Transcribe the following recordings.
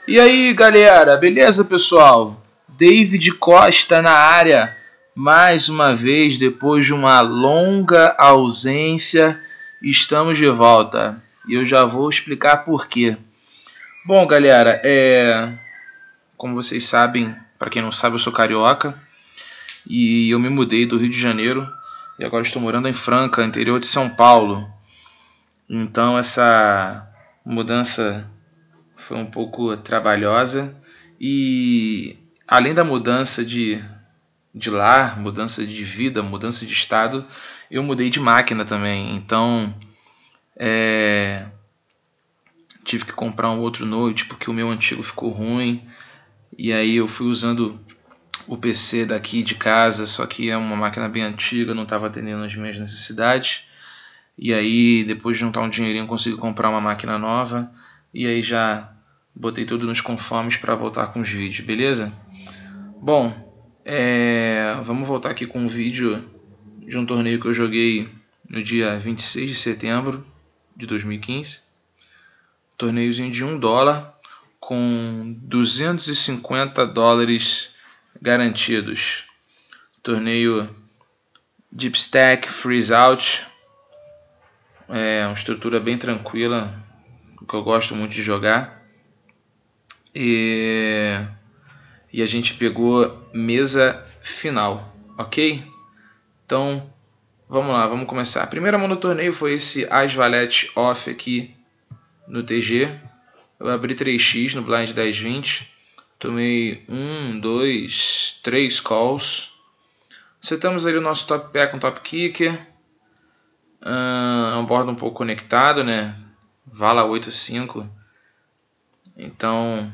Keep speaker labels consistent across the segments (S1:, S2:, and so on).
S1: E aí, galera, beleza, pessoal? David Costa na área, mais uma vez, depois de uma longa ausência, estamos de volta. E eu já vou explicar por quê. Bom, galera, como vocês sabem, para quem não sabe, eu sou carioca e eu me mudei do Rio de Janeiro e agora estou morando em Franca, interior de São Paulo. Então essa mudança foi um pouco trabalhosa e além da mudança de lar, mudança de vida, mudança de estado, eu mudei de máquina também. Então tive que comprar um outro Note porque o meu antigo ficou ruim. E aí eu fui usando o PC daqui de casa, só que é uma máquina bem antiga, não estava atendendo as minhas necessidades. E aí depois de juntar um dinheirinho consegui comprar uma máquina nova. E aí já botei tudo nos conformes para voltar com os vídeos, beleza? Bom, vamos voltar aqui com um vídeo de um torneio que eu joguei no dia 26 de setembro de 2015. Torneiozinho de $1 com $250 garantidos. Torneio Deep Stack Freeze Out. É uma estrutura bem tranquila, que eu gosto muito de jogar. E a gente pegou mesa final, ok? Então, vamos lá, vamos começar. A primeira mão do torneio foi esse As Valete Off aqui no TG. Eu abri 3x no blind 10-20. Tomei 1, 2, 3 calls. Setamos ali o nosso top pair com top kicker. É um board um pouco conectado, né? Vala 8-5. Então,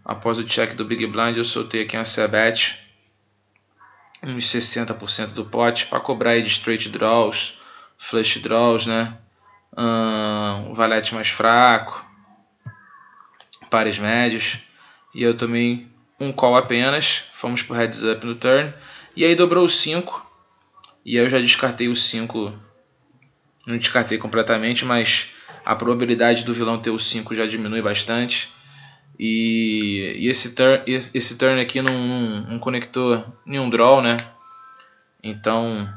S1: após o check do Big Blind, eu soltei aqui uma C-Bet, uns 60% do pote, para cobrar aí de straight draws, flush draws, né? Um valete mais fraco, pares médios. E eu tomei um call apenas, fomos pro heads up no turn. E aí dobrou o 5, e aí eu já descartei o 5, não descartei completamente, mas a probabilidade do vilão ter o 5 já diminui bastante. E esse turn aqui não conectou nenhum draw, né? Então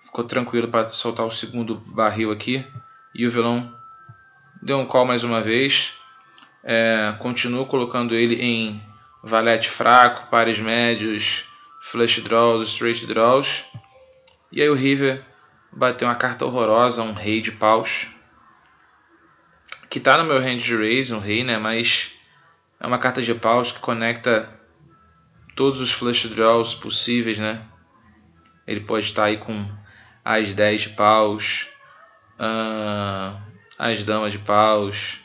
S1: ficou tranquilo para soltar o segundo barril aqui. E o vilão deu um call mais uma vez. Continuo colocando ele em valete fraco, pares médios, flush draws, straight draws. E aí o river bateu uma carta horrorosa, um rei de paus, que tá no meu hand de raise, um rei, né? Mas é uma carta de paus que conecta todos os flush draws possíveis, né? Ele pode estar aí com as 10 de paus, as damas de paus,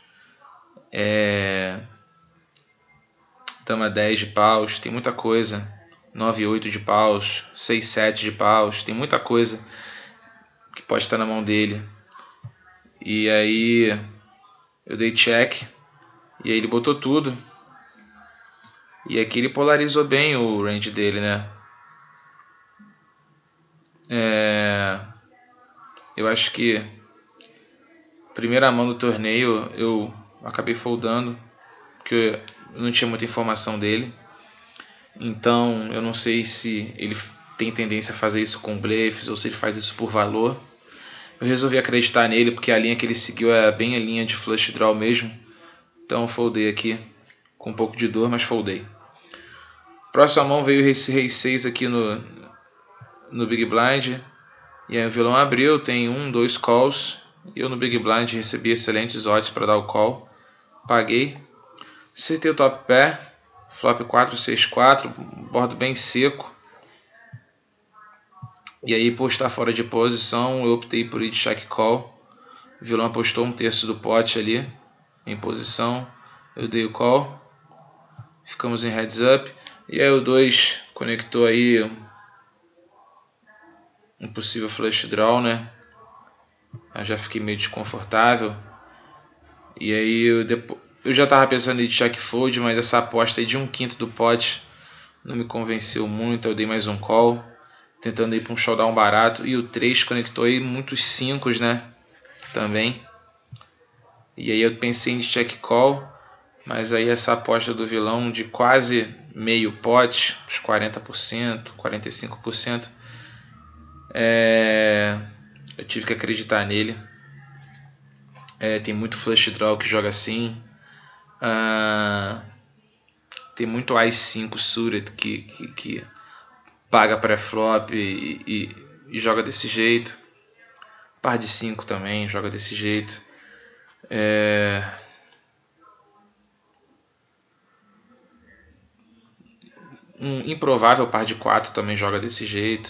S1: dama 10 de paus, tem muita coisa. 9-8 de paus, 6-7 de paus, tem muita coisa que pode estar na mão dele. E aí eu dei check, e aí ele botou tudo. E aqui ele polarizou bem o range dele, né? Eu acho que primeira mão do torneio eu acabei foldando, porque eu não tinha muita informação dele. Então eu não sei se ele tem tendência a fazer isso com blefs ou se ele faz isso por valor. Eu resolvi acreditar nele porque a linha que ele seguiu é bem a linha de flush draw mesmo. Então eu foldei aqui com um pouco de dor, mas foldei. Próxima mão veio esse rei 6 aqui no Big Blind. E aí o vilão abriu, tem 1, 2 calls. E eu no Big Blind recebi excelentes odds para dar o call. Paguei. Setei o top pair. Flop 4, 6, 4. Bordo bem seco. E aí por estar fora de posição, eu optei por ir de check call. O vilão apostou 1/3 do pote ali em posição. Eu dei o call. Ficamos em heads up. E aí o 2 conectou aí um possível flush draw, né? Eu já fiquei meio desconfortável. E aí eu já estava pensando em check fold, mas essa aposta aí de 1/5 do pote não me convenceu muito. Eu dei mais um call, tentando ir para um showdown barato. E o 3 conectou aí muitos 5, né? Também. E aí eu pensei em check call. Mas aí essa aposta do vilão de quase meio pote, uns 40%, 45%, eu tive que acreditar nele. Tem muito flush draw que joga assim. Tem muito Ice 5 suited que paga pré-flop e joga desse jeito. Par de 5 também joga desse jeito. Um improvável par de 4 também joga desse jeito.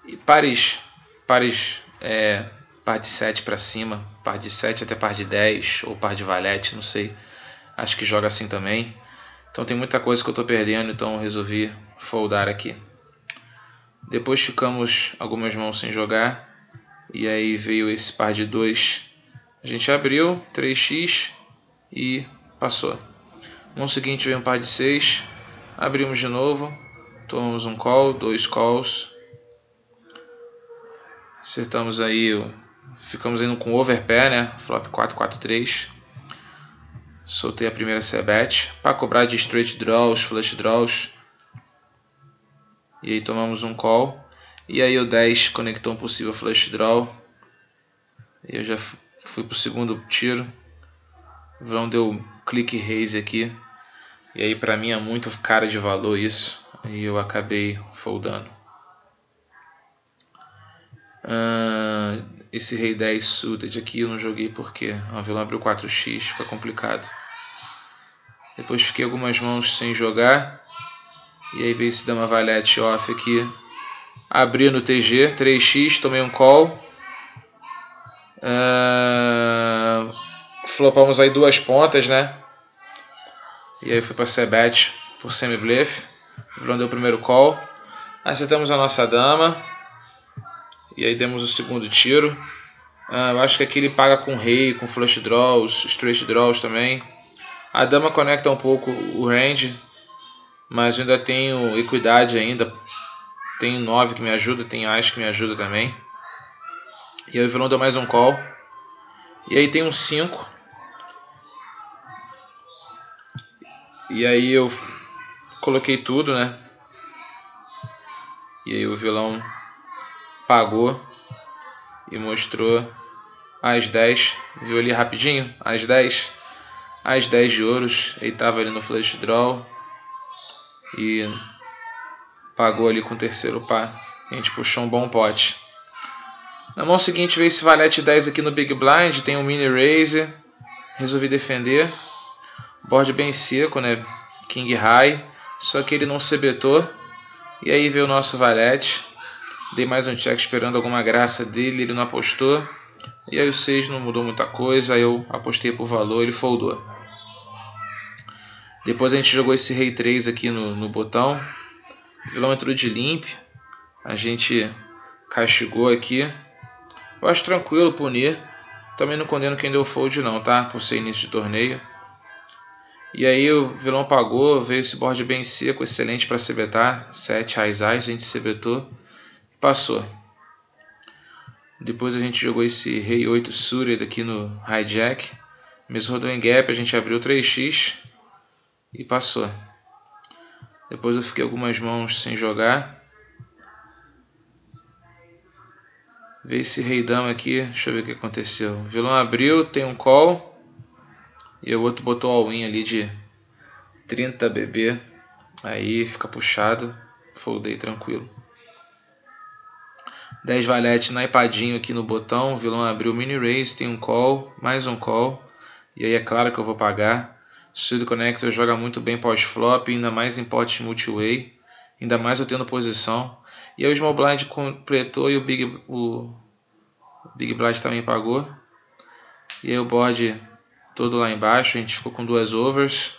S1: E pares par de 7 para cima, par de 7 até par de 10 ou par de valete, não sei. Acho que joga assim também. Então tem muita coisa que eu estou perdendo, então eu resolvi foldar aqui. Depois ficamos algumas mãos sem jogar. E aí veio esse par de 2. A gente abriu 3x e passou. Mão seguinte veio um par de 6. Abrimos de novo. Tomamos um call, 2 calls. Acertamos aí. Ficamos indo com overpair, né? Flop 4, 4, 3. Soltei a primeira c-bet para cobrar de straight draws, flush draws. E aí tomamos um call. E aí o 10 conectou um possível flush draw. E eu já fui pro segundo tiro. O vilão deu clique raise aqui. E aí pra mim é muito cara de valor isso. E eu acabei foldando. Esse rei 10 suited aqui eu não joguei porque o vilão abriu 4x, foi complicado. Depois fiquei algumas mãos sem jogar. E aí veio esse dama valete off aqui. Abri no TG, 3x, tomei um call. Flopamos aí 2 pontas, né? E aí fui para c-bet por semi-bluff. O vilão deu o primeiro call. Acertamos a nossa dama. E aí demos o segundo tiro. Eu acho que aqui ele paga com rei, com flush draws, straight draws também. A dama conecta um pouco o range, mas eu ainda tenho equidade ainda. Tem 9 que me ajuda, tem as que me ajuda também. E aí o vilão deu mais um call. E aí tem um 5. E aí eu coloquei tudo, né? E aí o vilão pagou e mostrou as 10. Viu ali rapidinho? As 10. As 10 de ouros. Ele estava ali no flush draw. E pagou ali com o terceiro par. A gente puxou um bom pote. Na mão seguinte veio esse valete 10 aqui no Big Blind. Tem um mini raise. Resolvi defender. Board bem seco, né? King High. Só que ele não se betou. E aí veio o nosso valete. Dei mais um check esperando alguma graça dele. Ele não apostou. E aí o 6 não mudou muita coisa. Aí eu apostei por valor. Ele foldou. Depois a gente jogou esse rei 3 aqui no botão. O vilão entrou de limp. A gente castigou aqui. Eu acho tranquilo punir. Também não condeno quem deu fold não, tá? Por ser início de torneio. E aí o vilão pagou. Veio esse board bem seco. Excelente para CBtar. 7 ais. A gente CBtou. Passou. Depois a gente jogou esse rei 8 suited aqui no hijack. Mesmo rodou em gap. A gente abriu 3x. E passou. Depois eu fiquei algumas mãos sem jogar. Veio esse rei dama aqui. Deixa eu ver o que aconteceu. O vilão abriu, tem um call. E o outro botou all-in ali de 30 BB. Aí fica puxado. Foldei tranquilo. 10 valete naipadinho aqui no botão. O vilão abriu mini raise, tem um call. Mais um call. E aí é claro que eu vou pagar. Suited Connector joga muito bem pós-flop, ainda mais em potes multi-way. Ainda mais eu tendo posição. E aí o Small Blind completou e o Big Blind também pagou. E aí o board todo lá embaixo, a gente ficou com 2 overs.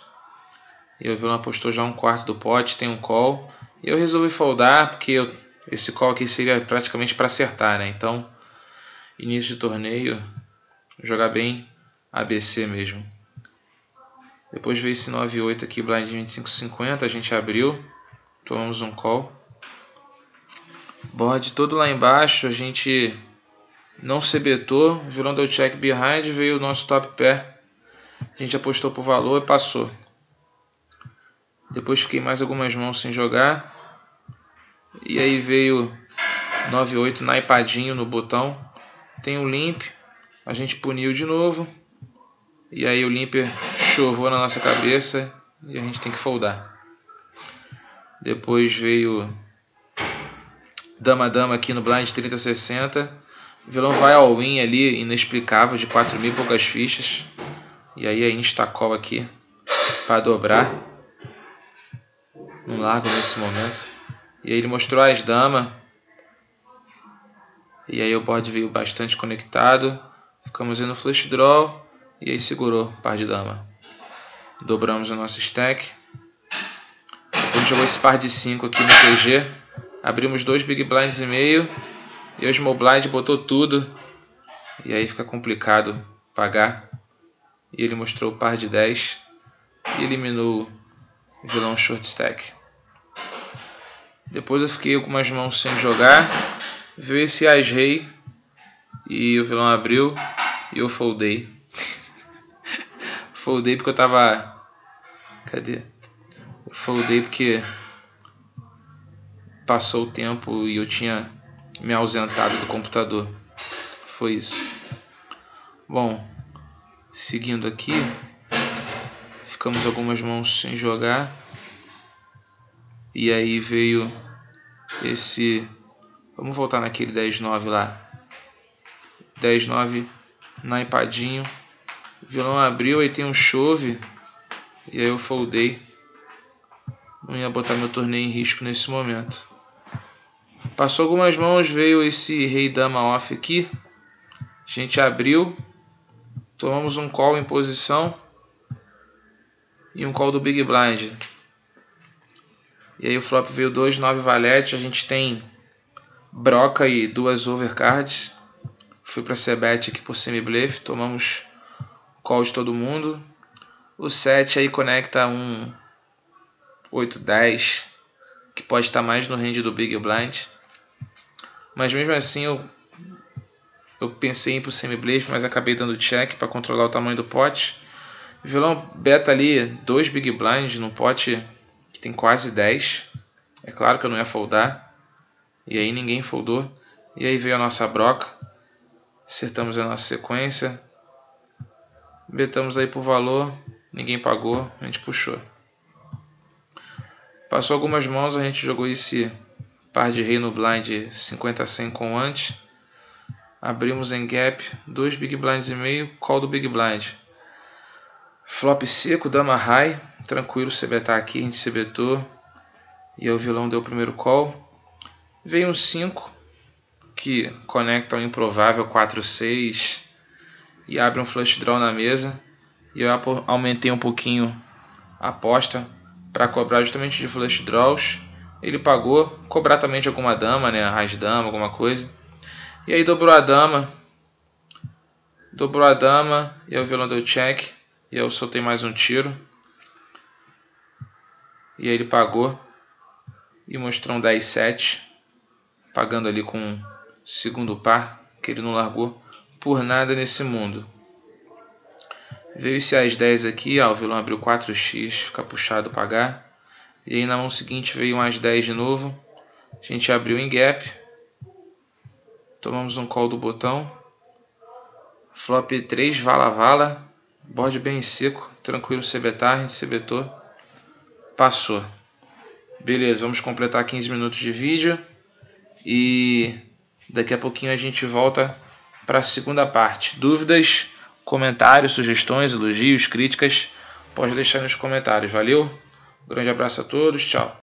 S1: E eu vi uma apostou já um quarto do pote, tem um call. E eu resolvi foldar, porque esse call aqui seria praticamente para acertar, né? Então, início de torneio, jogar bem ABC mesmo. Depois veio esse 9-8 aqui, blind 25-50, a gente abriu, tomamos um call. Board todo lá embaixo, a gente não se betou, vilão deu check behind, veio o nosso top pair. A gente apostou por valor e passou. Depois fiquei mais algumas mãos sem jogar. E aí veio 9-8 naipadinho no botão. Tem um limp. A gente puniu de novo. E aí o limper chovou na nossa cabeça. E a gente tem que foldar. Depois veio Dama-Dama aqui no blind 30-60. O vilão vai all in ali, inexplicável, de 4.000 e poucas fichas. E aí a insta-call aqui para dobrar. Não largo nesse momento. E aí ele mostrou as dama. E aí o board veio bastante conectado. Ficamos indo flush draw. E aí segurou par de dama. Dobramos o nosso stack. Depois jogou esse par de 5 aqui no PG. Abrimos 2 big blinds e meio. E o small blind botou tudo. E aí fica complicado pagar. E ele mostrou o par de 10. E eliminou o vilão short stack. Depois eu fiquei com umas mãos sem jogar. Veio esse as-rei. E o vilão abriu. E eu foldei. Foldei porque eu tava... Cadê? Eu foldei porque passou o tempo e eu tinha me ausentado do computador. Foi isso. Bom, seguindo aqui. Ficamos algumas mãos sem jogar. E aí veio esse... Vamos voltar naquele 10-9 lá. 10-9 naipadinho. O vilão abriu, aí tem um chove. E aí eu foldei. Não ia botar meu torneio em risco nesse momento. Passou algumas mãos, veio esse rei dama off aqui. A gente abriu. Tomamos um call em posição. E um call do big blind. E aí o flop veio 2-9 valete. A gente tem broca e 2 overcards. Fui para c-bet aqui por semi-bluff. Tomamos call de todo mundo. O 7 aí conecta um 8-10. Que pode estar mais no range do big blind. Mas mesmo assim eu pensei em ir pro semi-bluff. Mas acabei dando check para controlar o tamanho do pote. O vilão beta ali 2 big blinds no pote que tem quase 10. É claro que eu não ia foldar. E aí ninguém foldou. E aí veio a nossa broca. Acertamos a nossa sequência. Betamos aí por valor. Ninguém pagou. A gente puxou. Passou algumas mãos. A gente jogou esse par de rei no blind 50-100 com ante. Abrimos em gap. 2 big blinds e meio. Call do big blind. Flop seco. Dama high. Tranquilo se betar aqui. A gente se betou. E aí o vilão deu o primeiro call. Veio um 5. Que conecta ao improvável 4-6 e abre um flush draw na mesa. E eu aumentei um pouquinho a aposta para cobrar justamente de flush draws. Ele pagou, cobrar também de alguma dama, né, raiz dama, alguma coisa. E aí dobrou a dama. Dobrou a dama e aí o vilão deu check. E eu soltei mais um tiro. E aí ele pagou e mostrou um 10-7, pagando ali com segundo par, que ele não largou por nada nesse mundo. Veio esse As-10 aqui, ó, o vilão abriu 4x, fica puxado pagar. E aí na mão seguinte veio um As-10 de novo. A gente abriu em gap. Tomamos um call do botão. Flop 3, vala-vala. Board bem seco, tranquilo se betar, a gente se betou. Passou. Beleza, vamos completar 15 minutos de vídeo. E daqui a pouquinho a gente volta para a segunda parte. Dúvidas, comentários, sugestões, elogios, críticas, pode deixar nos comentários. Valeu? Um grande abraço a todos, tchau.